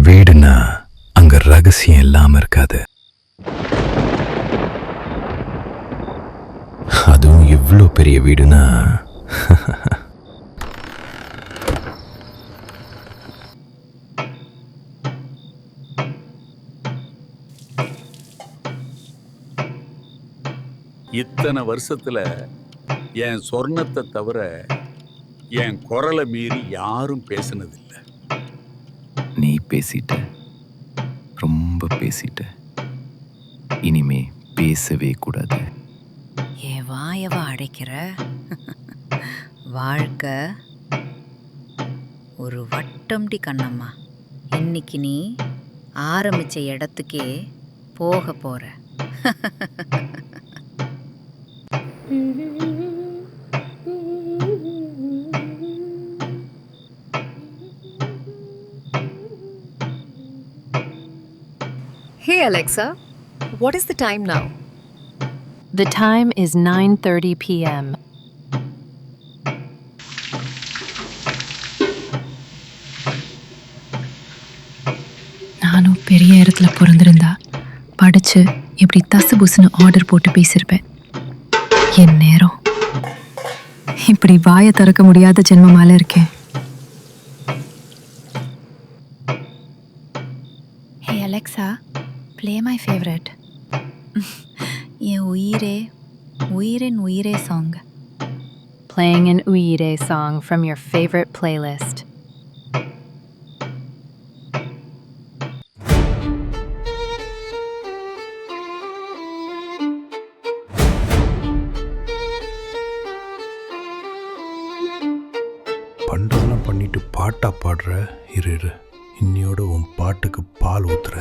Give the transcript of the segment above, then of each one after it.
வீடுனா அங்க ரகசியம் இல்லாம இருக்காது. அதுவும் இவ்வளோ பெரிய வீடுனா இத்தனை வருஷத்துல என் சொர்ணத்தை தவிர என் குரலை மீறி யாரும் பேசினதில்லை. நீ பேசிட்ட, ரொம்ப பேசிட்ட. இனிமே பேசவே கூடாது. என் வாயவா அடைக்கிற? வாழ்க்கை ஒரு வட்டம்டி கண்ணம்மா. இன்னைக்கு நீ ஆரம்பிச்ச இடத்துக்கே போக போற. Hey Alexa, what is the time now? The time is 9:30 p.m. நானும் பெரிய இடத்துல பிறந்திருந்தா படிச்சு இப்படி தசு புசுன்னு ஆர்டர் போட்டு பேசியிருப்பேன். என் நேரம் இப்படி வாயை திறக்க முடியாத ஜென்மமால இருக்கேன். Hey Alexa, play my favorite. என் உயிரே உயிரின் உயிரே song. Playing an Uire song from your favorite playlist. பண்றதெல்லாம் பண்ணிட்டு பாட்டா பாடுற. இரு இன்னியோட உன் பாட்டுக்கு பால் ஊத்துற.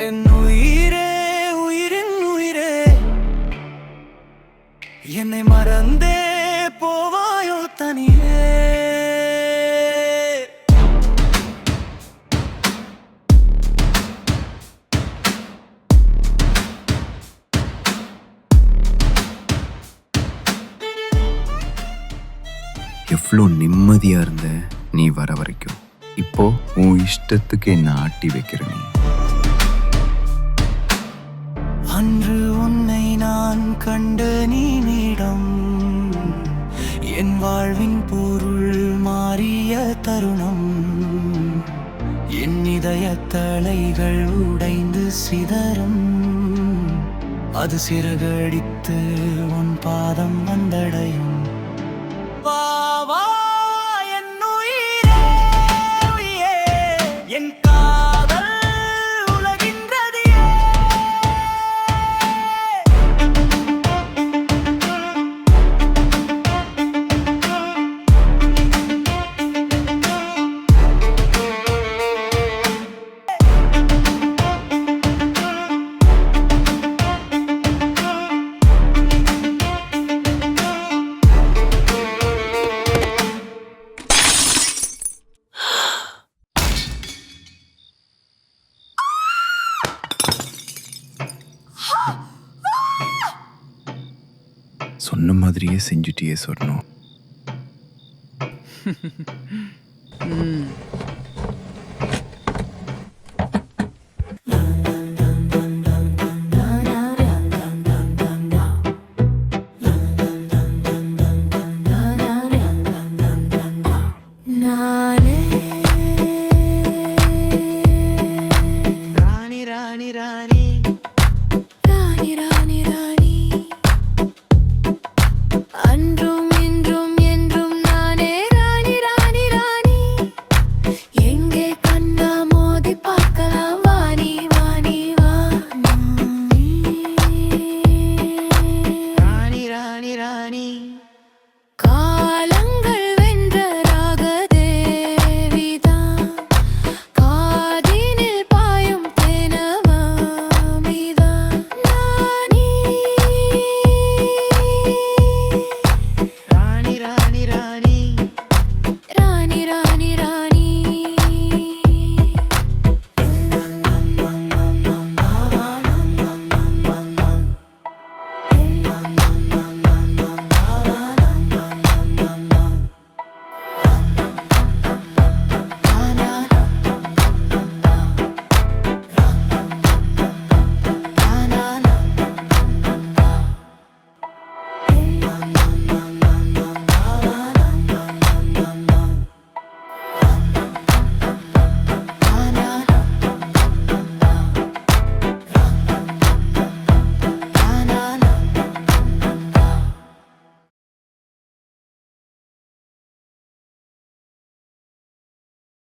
என் உயிரே உயிரின் உயிரே, என்னை மறந்தே போவாயோ தனியே. எவ்வளோ நிம்மதியா இருந்த நீ வர வரைக்கும். இப்போ உன் இஷ்டத்துக்கு என்ன ஆட்டி வைக்கிற நீ. அன்று உன்னை நான் கண்ட நீடம், என் வாழ்வின் பொருள் மாறிய தருணம். என் இதய தலைகள் உடைந்து சிதறும், அது சிறகடித்து உன் பாதம் வந்தடையும். வா வா என் உயிரே உயிரே, என் காதல் உலகின்றது. சொன்ன மாதிரியே செஞ்சுட்டியே சொன்னோம்.